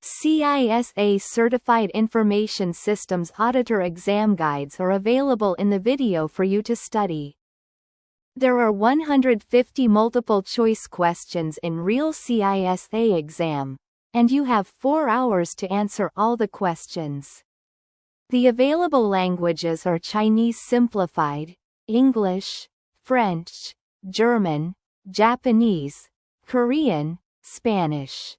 CISA Certified Information Systems Auditor exam guides are available in the video for you to study. There are 150 multiple-choice questions in real CISA exam, and you have 4 hours to answer all the questions. The available languages are Chinese Simplified, English, French, German, Japanese, Korean, Spanish.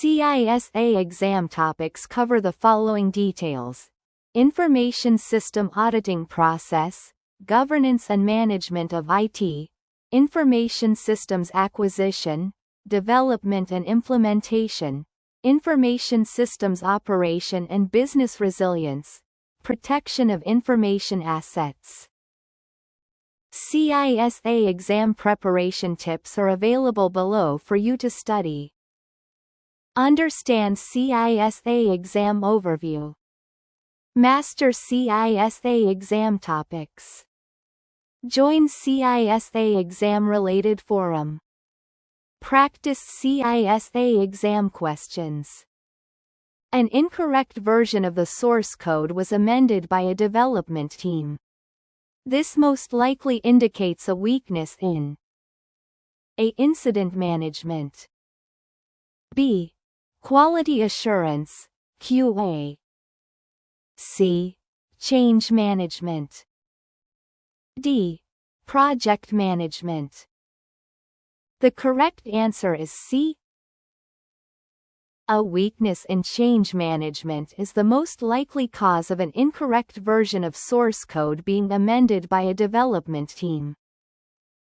CISA exam topics cover the following details: Information System Auditing Process, Governance and Management of IT, Information Systems Acquisition, Development and Implementation, Information Systems Operation and Business Resilience, Protection of Information Assets. CISA exam preparation tips are available below for you to study. Understand CISA exam overview. Master CISA exam topics. Join CISA exam-related forum. Practice CISA exam questions. An incorrect version of the source code was amended by a development team. This most likely indicates a weakness in A. Incident management. B. Quality assurance, QA. C. Change management. D. Project management. The correct answer is C. A weakness in change management is the most likely cause of an incorrect version of source code being amended by a development team.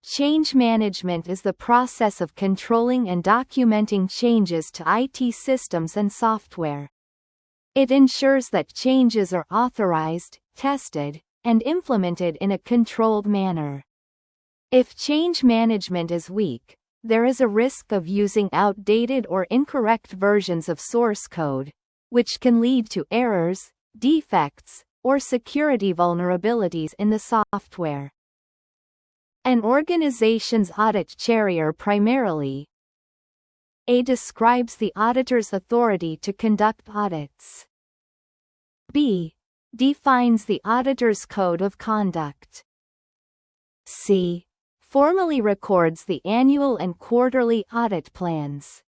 Change management is the process of controlling and documenting changes to IT systems and software. It ensures that changes are authorized, tested, and implemented in a controlled manner. If change management is weak, there is a risk of using outdated or incorrect versions of source code, which can lead to errors, defects, or security vulnerabilities in the software. An organization's audit charter primarily A. describes the auditor's authority to conduct audits. B. defines the auditor's code of conduct. C. formally records the annual and quarterly audit plans.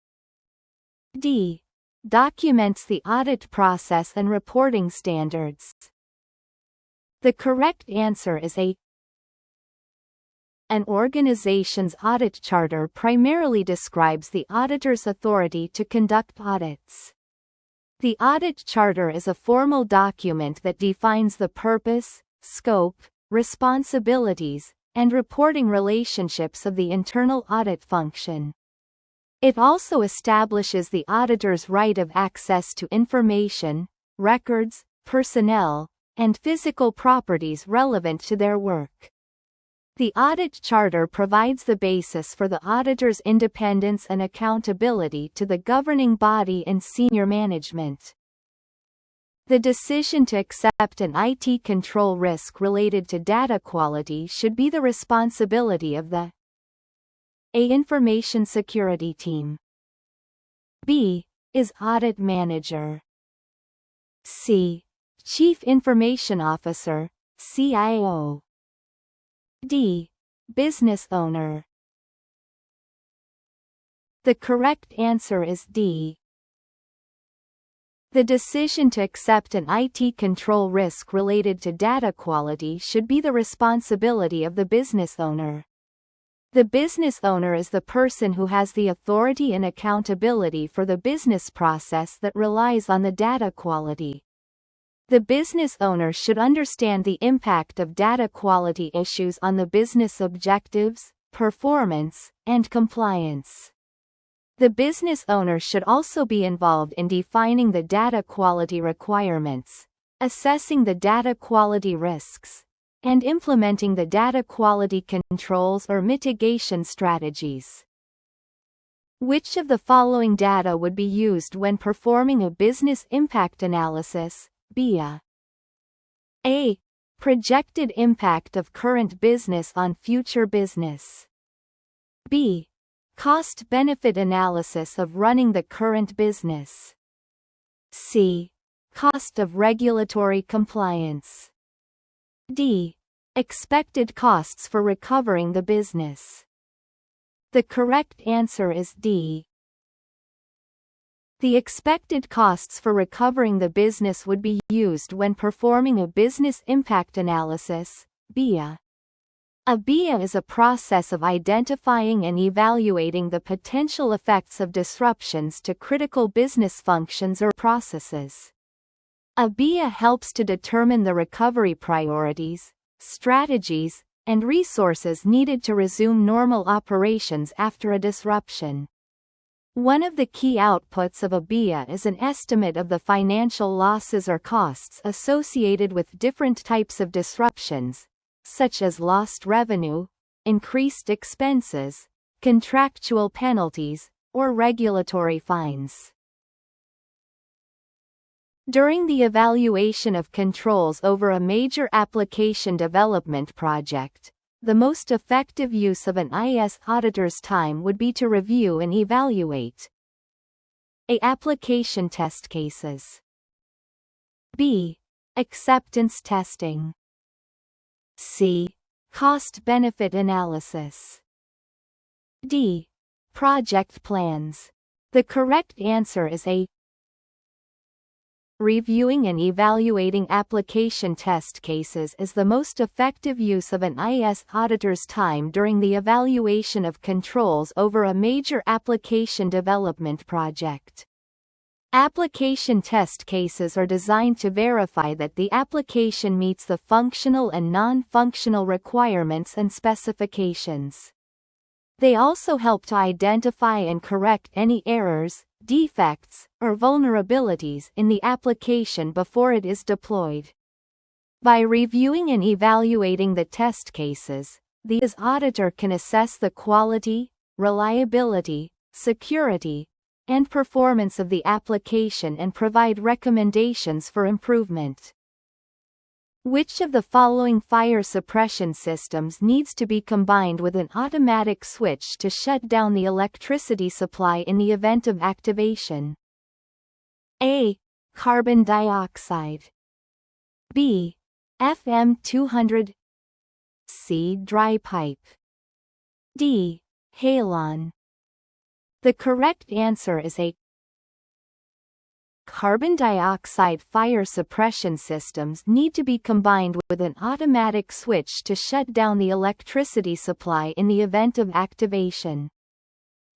D. documents the audit process and reporting standards. The correct answer is A. An organization's audit charter primarily describes the auditor's authority to conduct audits. The audit charter is a formal document that defines the purpose, scope, responsibilities, and reporting relationships of the internal audit function. It also establishes the auditor's right of access to information, records, personnel, and physical properties relevant to their work. The audit charter provides the basis for the auditor's independence and accountability to the governing body and senior management. The decision to accept an IT control risk related to data quality should be the responsibility of the A. Information Security Team. B. is Audit Manager. C. Chief Information Officer, CIO. D. Business Owner. The correct answer is D. The decision to accept an IT control risk related to data quality should be the responsibility of the business owner. The business owner is the person who has the authority and accountability for the business process that relies on the data quality. The business owner should understand the impact of data quality issues on the business objectives, performance, and compliance. The business owner should also be involved in defining the data quality requirements, assessing the data quality risks, and implementing the data quality controls or mitigation strategies. Which of the following data would be used when performing a business impact analysis? A. Projected impact of current business on future business. B. Cost-benefit analysis of running the current business. C. Cost of regulatory compliance. D. Expected costs for recovering the business. The correct answer is D. The expected costs for recovering the business would be used when performing a business impact analysis, BIA. A BIA is a process of identifying and evaluating the potential effects of disruptions to critical business functions or processes. A BIA helps to determine the recovery priorities, strategies, and resources needed to resume normal operations after a disruption. One of the key outputs of a BIA is an estimate of the financial losses or costs associated with different types of disruptions, such as lost revenue, increased expenses, contractual penalties, or regulatory fines. During the evaluation of controls over a major application development project, the most effective use of an IS auditor's time would be to review and evaluate A. Application test cases. B. Acceptance testing. C. Cost-benefit analysis. D. Project plans. The correct answer is A. Reviewing and evaluating application test cases is the most effective use of an IS auditor's time during the evaluation of controls over a major application development project. Application test cases are designed to verify that the application meets the functional and non-functional requirements and specifications. They also help to identify and correct any errors, defects, or vulnerabilities in the application before it is deployed. By reviewing and evaluating the test cases, the IS auditor can assess the quality, reliability, security, and performance of the application and provide recommendations for improvement. Which of the following fire suppression systems needs to be combined with an automatic switch to shut down the electricity supply in the event of activation? A. Carbon dioxide. B. FM 200. C. Dry pipe. D. Halon. The correct answer is A. Carbon dioxide fire suppression systems need to be combined with an automatic switch to shut down the electricity supply in the event of activation.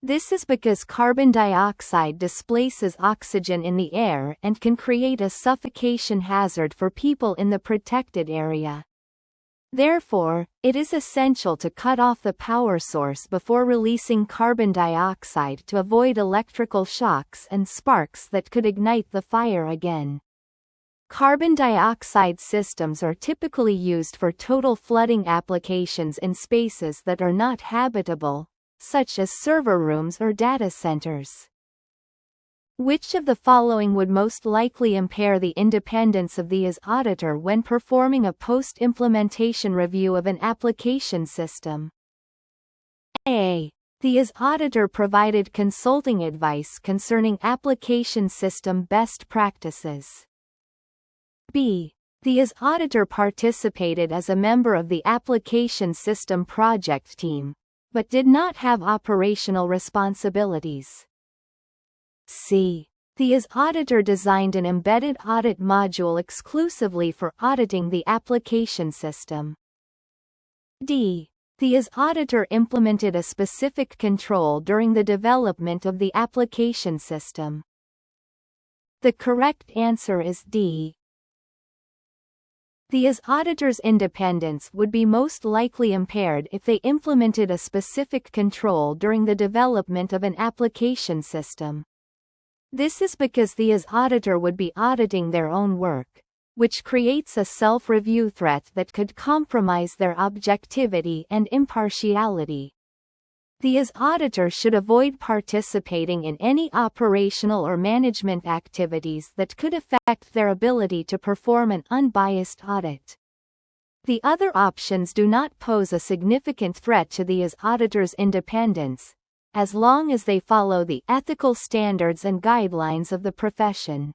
This is because carbon dioxide displaces oxygen in the air and can create a suffocation hazard for people in the protected area. Therefore, it is essential to cut off the power source before releasing carbon dioxide to avoid electrical shocks and sparks that could ignite the fire again. Carbon dioxide systems are typically used for total flooding applications in spaces that are not habitable, such as server rooms or data centers. Which of the following would most likely impair the independence of the IS auditor when performing a post-implementation review of an application system? A. The IS auditor provided consulting advice concerning application system best practices. B. The IS auditor participated as a member of the application system project team, but did not have operational responsibilities. C. The IS auditor designed an embedded audit module exclusively for auditing the application system. D. The IS auditor implemented a specific control during the development of the application system. The correct answer is D. The IS auditor's independence would be most likely impaired if they implemented a specific control during the development of an application system. This is because the IS auditor would be auditing their own work, which creates a self-review threat that could compromise their objectivity and impartiality. The IS auditor should avoid participating in any operational or management activities that could affect their ability to perform an unbiased audit. The other options do not pose a significant threat to the IS auditor's independence, as long as they follow the ethical standards and guidelines of the profession.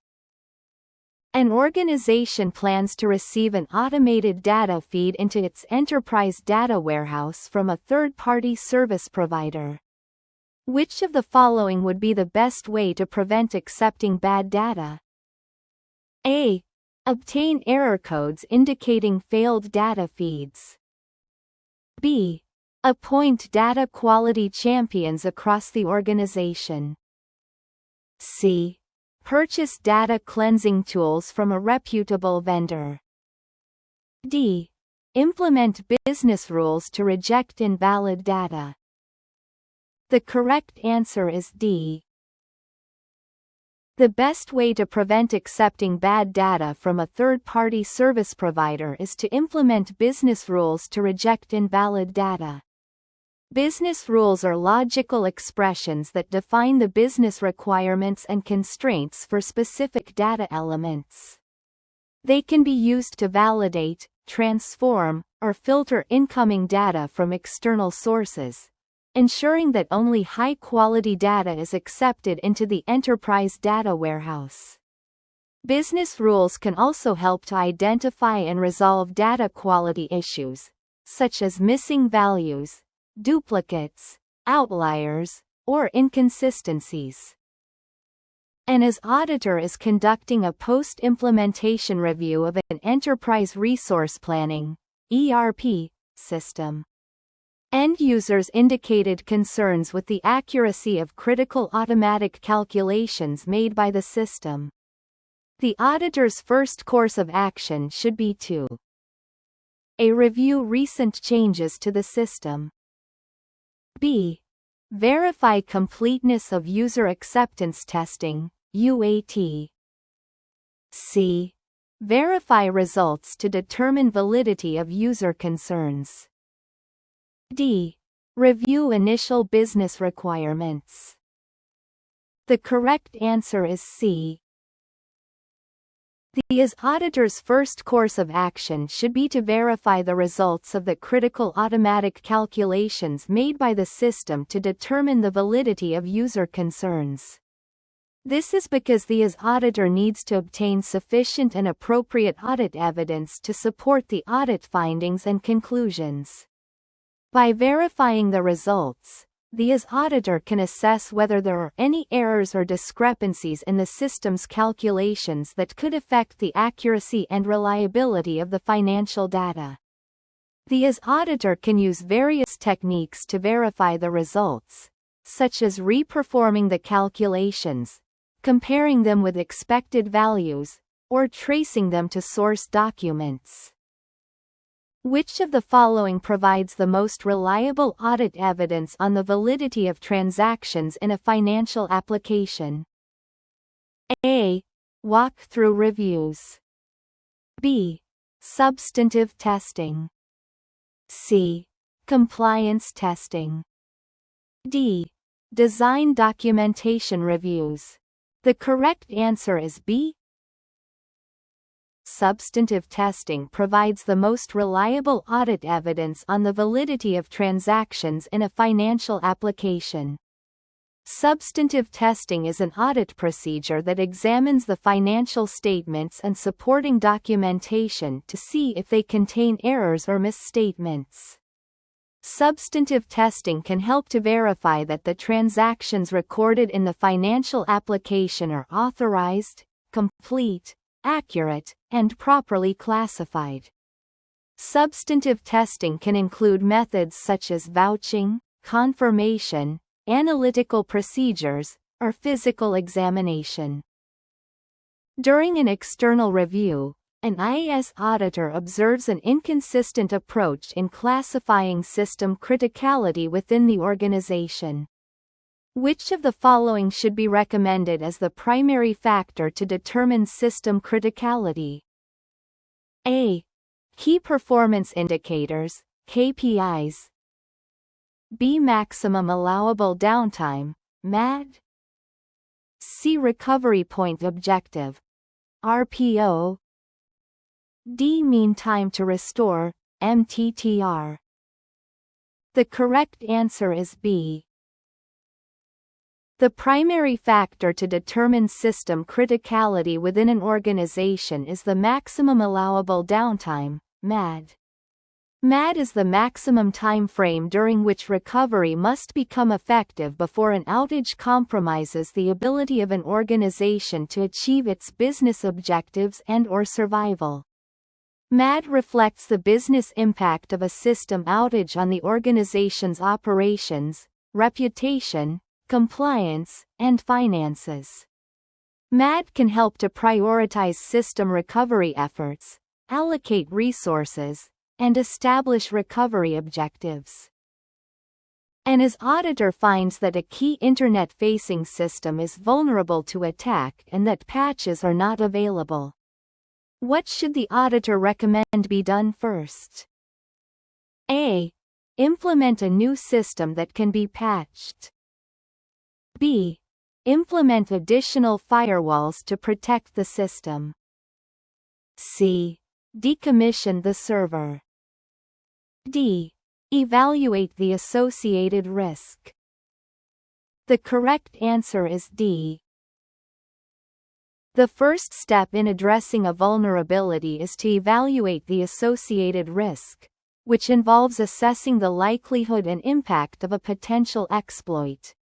An organization plans to receive an automated data feed into its enterprise data warehouse from a third-party service provider. Which of the following would be the best way to prevent accepting bad data? A. Obtain error codes indicating failed data feeds. B. Appoint data quality champions across the organization. C. Purchase data cleansing tools from a reputable vendor. D. Implement business rules to reject invalid data. The correct answer is D. The best way to prevent accepting bad data from a third-party service provider is to implement business rules to reject invalid data. Business rules are logical expressions that define the business requirements and constraints for specific data elements. They can be used to validate, transform, or filter incoming data from external sources, ensuring that only high-quality data is accepted into the enterprise data warehouse. Business rules can also help to identify and resolve data quality issues, such as missing values, duplicates, outliers, or inconsistencies. And as auditor is conducting a post-implementation review of an enterprise resource planning (ERP) system. End users indicated concerns with the accuracy of critical automatic calculations made by the system. The auditor's first course of action should be to A. Review recent changes to the system. B. Verify completeness of user acceptance testing, UAT. C. Verify results to determine validity of user concerns. D. Review initial business requirements. The correct answer is C. The auditor's first course of action should be to verify the results of the critical automatic calculations made by the system to determine the validity of user concerns. This is because the auditor needs to obtain sufficient and appropriate audit evidence to support the audit findings and conclusions. By verifying the results, the auditor can assess whether there are any errors or discrepancies in the system's calculations that could affect the accuracy and reliability of the financial data. The auditor can use various techniques to verify the results, such as reperforming the calculations, comparing them with expected values, or tracing them to source documents. Which of the following provides the most reliable audit evidence on the validity of transactions in a financial application? A. Walk-through reviews. B. Substantive testing. C. Compliance testing. D. Design documentation reviews. The correct answer is B. Substantive testing provides the most reliable audit evidence on the validity of transactions in a financial application. Substantive testing is an audit procedure that examines the financial statements and supporting documentation to see if they contain errors or misstatements. Substantive testing can help to verify that the transactions recorded in the financial application are authorized, complete, accurate, and properly classified. Substantive testing can include methods such as vouching, confirmation, analytical procedures, or physical examination. During an external review, an IAS auditor observes an inconsistent approach in classifying system criticality within the organization. Which of the following should be recommended as the primary factor to determine system criticality? A. Key performance indicators, KPIs. B. Maximum allowable downtime, MAD. C. Recovery point objective, RPO. D. Mean time to restore, MTTR. The correct answer is B. The primary factor to determine system criticality within an organization is the maximum allowable downtime, MAD. MAD is the maximum time frame during which recovery must become effective before an outage compromises the ability of an organization to achieve its business objectives and/or survival. MAD reflects the business impact of a system outage on the organization's operations, reputation, compliance, and finances. MAD can help to prioritize system recovery efforts, allocate resources, and establish recovery objectives. And as Auditor finds that a key internet-facing system is vulnerable to attack and that patches are not available, what should the auditor recommend be done first? A. Implement a new system that can be patched. B. Implement additional firewalls to protect the system. C. Decommission the server. D. Evaluate the associated risk. The correct answer is D. The first step in addressing a vulnerability is to evaluate the associated risk, which involves assessing the likelihood and impact of a potential exploit.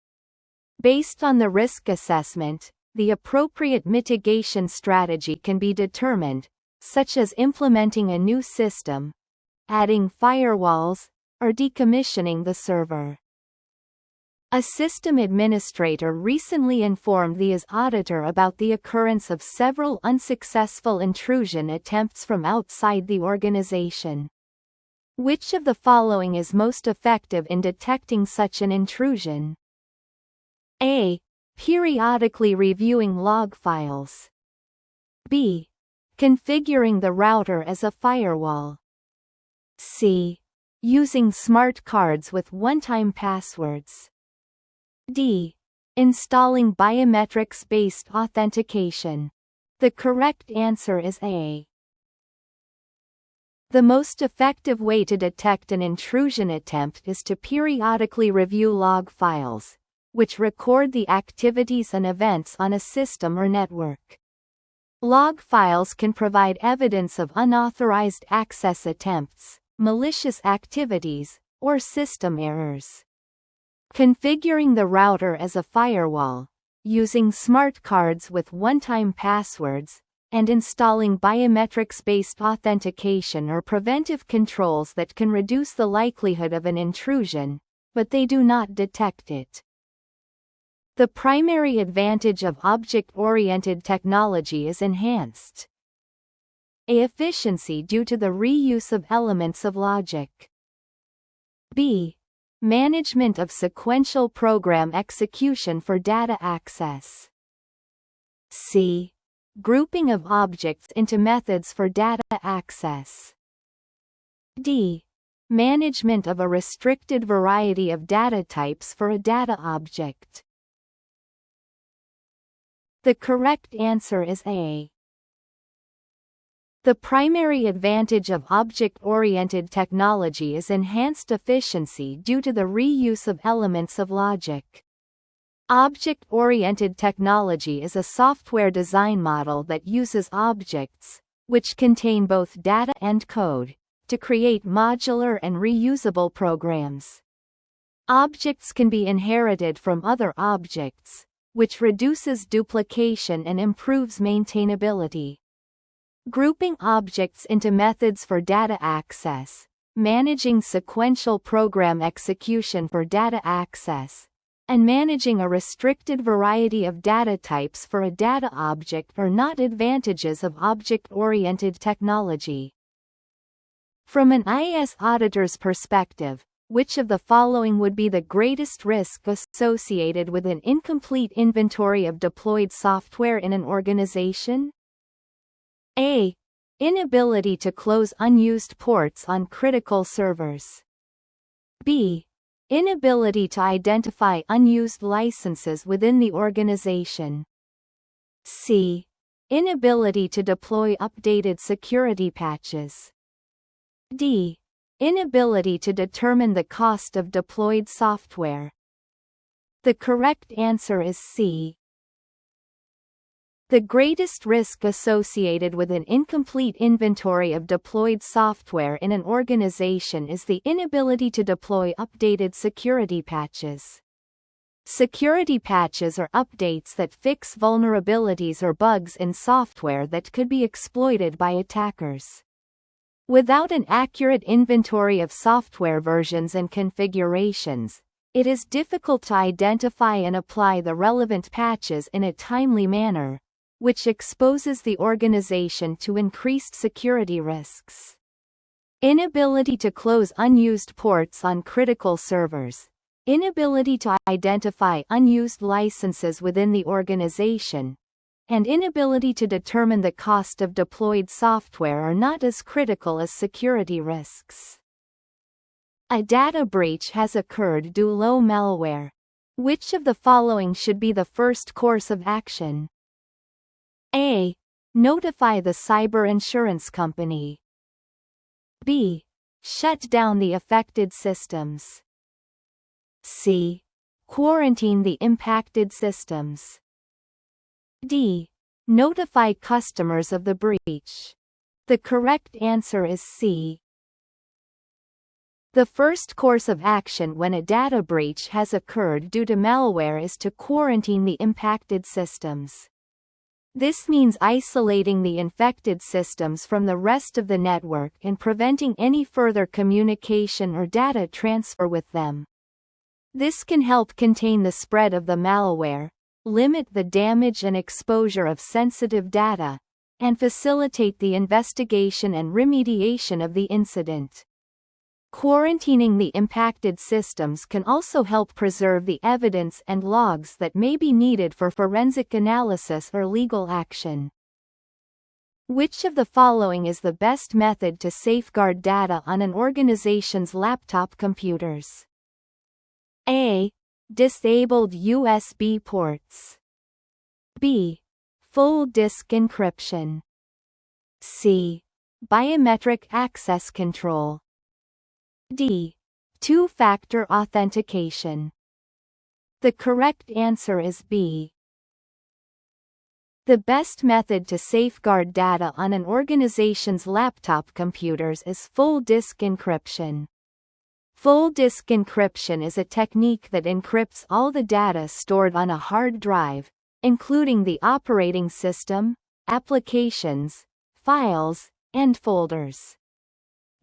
Based on the risk assessment, the appropriate mitigation strategy can be determined, such as implementing a new system, adding firewalls, or decommissioning the server. A system administrator recently informed the CISA auditor about the occurrence of several unsuccessful intrusion attempts from outside the organization. Which of the following is most effective in detecting such an intrusion? A. Periodically reviewing log files. B. Configuring the router as a firewall. C. Using smart cards with one-time passwords. D. Installing biometrics-based authentication. The correct answer is A. The most effective way to detect an intrusion attempt is to periodically review log files, which record the activities and events on a system or network. Log files can provide evidence of unauthorized access attempts, malicious activities, or system errors. Configuring the router as a firewall, using smart cards with one-time passwords, and installing biometrics-based authentication are preventive controls that can reduce the likelihood of an intrusion, but they do not detect it. The primary advantage of object-oriented technology is enhanced A. Efficiency due to the reuse of elements of logic. B. Management of sequential program execution for data access. C. Grouping of objects into methods for data access. D. Management of a restricted variety of data types for a data object. The correct answer is A. The primary advantage of object-oriented technology is enhanced efficiency due to the reuse of elements of logic. Object-oriented technology is a software design model that uses objects, which contain both data and code, to create modular and reusable programs. Objects can be inherited from other objects, which reduces duplication and improves maintainability. Grouping objects into methods for data access, managing sequential program execution for data access, and managing a restricted variety of data types for a data object are not advantages of object-oriented technology. From an IS auditor's perspective, which of the following would be the greatest risk associated with an incomplete inventory of deployed software in an organization? A. Inability to close unused ports on critical servers. B. Inability to identify unused licenses within the organization. C. Inability to deploy updated security patches. D. Inability to determine the cost of deployed software. The correct answer is C. The greatest risk associated with an incomplete inventory of deployed software in an organization is the inability to deploy updated security patches. Security patches are updates that fix vulnerabilities or bugs in software that could be exploited by attackers. Without an accurate inventory of software versions and configurations, it is difficult to identify and apply the relevant patches in a timely manner, which exposes the organization to increased security risks. Inability to close unused ports on critical servers. Inability to identify unused licenses within the organization, and inability to determine the cost of deployed software are not as critical as security risks. A data breach has occurred due to low malware. Which of the following should be the first course of action? A. Notify the cyber insurance company. B. Shut down the affected systems. C. Quarantine the impacted systems. D. Notify customers of the breach. The correct answer is C. The first course of action when a data breach has occurred due to malware is to quarantine the impacted systems. This means isolating the infected systems from the rest of the network and preventing any further communication or data transfer with them. This can help contain the spread of the malware, limit the damage and exposure of sensitive data, and facilitate the investigation and remediation of the incident. Quarantining the impacted systems can also help preserve the evidence and logs that may be needed for forensic analysis or legal action. Which of the following is the best method to safeguard data on an organization's laptop computers? A. Disabled USB ports. B. Full disk encryption. C. Biometric access control. D. Two-factor authentication. The correct answer is B. The best method to safeguard data on an organization's laptop computers is full disk encryption. Full disk encryption is a technique that encrypts all the data stored on a hard drive, including the operating system, applications, files, and folders.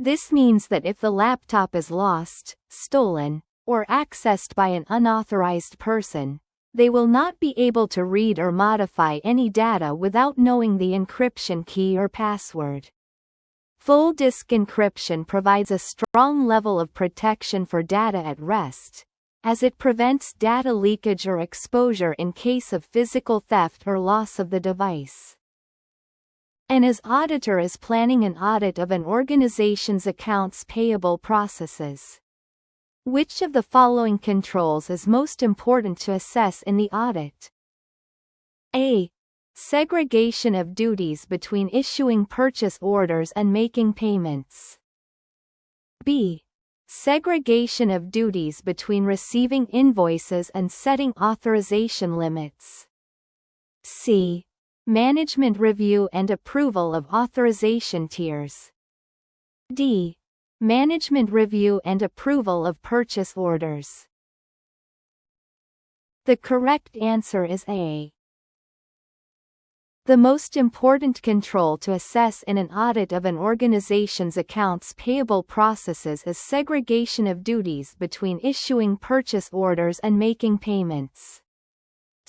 This means that if the laptop is lost, stolen, or accessed by an unauthorized person, they will not be able to read or modify any data without knowing the encryption key or password. Full disk encryption provides a strong level of protection for data at rest, as it prevents data leakage or exposure in case of physical theft or loss of the device. An auditor is planning an audit of an organization's accounts payable processes. Which of the following controls is most important to assess in the audit? A. Segregation of duties between issuing purchase orders and making payments. B. Segregation of duties between receiving invoices and setting authorization limits. C. Management review and approval of authorization tiers. D. Management review and approval of purchase orders. The correct answer is A. The most important control to assess in an audit of an organization's accounts payable processes is segregation of duties between issuing purchase orders and making payments.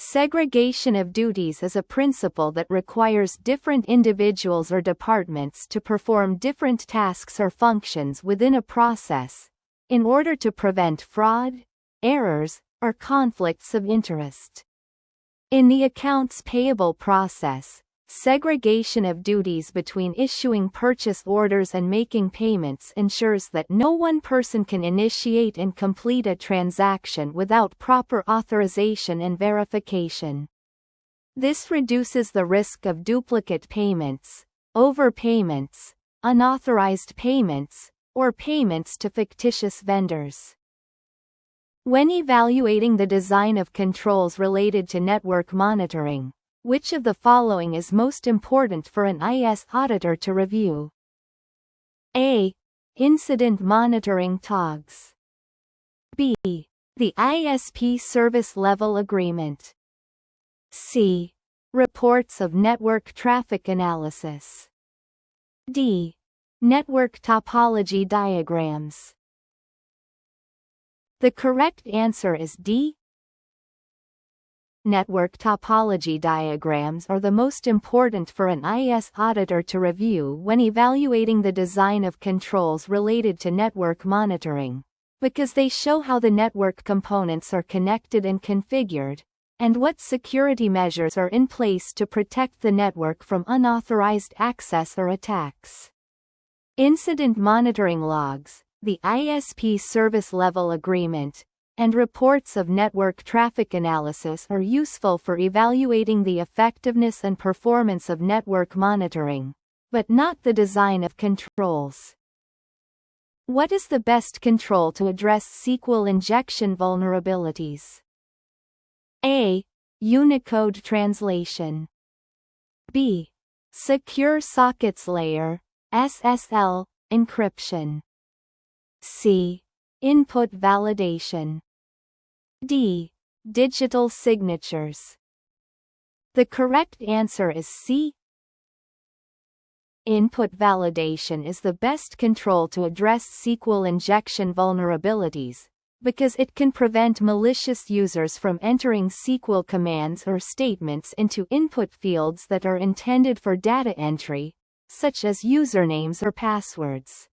Segregation of duties is a principle that requires different individuals or departments to perform different tasks or functions within a process, in order to prevent fraud, errors, or conflicts of interest. In the accounts payable process, segregation of duties between issuing purchase orders and making payments ensures that no one person can initiate and complete a transaction without proper authorization and verification. This reduces the risk of duplicate payments, overpayments, unauthorized payments, or payments to fictitious vendors. When evaluating the design of controls related to network monitoring, which of the following is most important for an IS auditor to review? A. Incident monitoring TOGs. B. The ISP service level agreement. C. Reports of network traffic analysis. D. Network topology diagrams. The correct answer is D. Network topology diagrams are the most important for an IS auditor to review when evaluating the design of controls related to network monitoring, because they show how the network components are connected and configured, and what security measures are in place to protect the network from unauthorized access or attacks. Incident monitoring logs, the ISP service level agreement, and reports of network traffic analysis are useful for evaluating the effectiveness and performance of network monitoring, but not the design of controls. What is the best control to address SQL injection vulnerabilities? A. Unicode translation. B. Secure Sockets Layer, SSL, encryption. C. Input validation. D. Digital signatures. The correct answer is C. Input validation is the best control to address SQL injection vulnerabilities, because it can prevent malicious users from entering SQL commands or statements into input fields that are intended for data entry, such as usernames or passwords.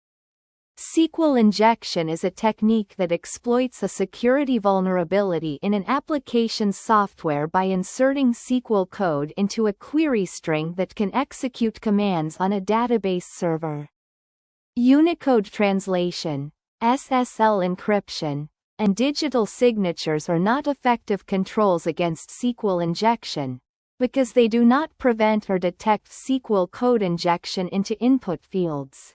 SQL injection is a technique that exploits a security vulnerability in an application's software by inserting SQL code into a query string that can execute commands on a database server. Unicode translation, SSL encryption, and digital signatures are not effective controls against SQL injection, because they do not prevent or detect SQL code injection into input fields.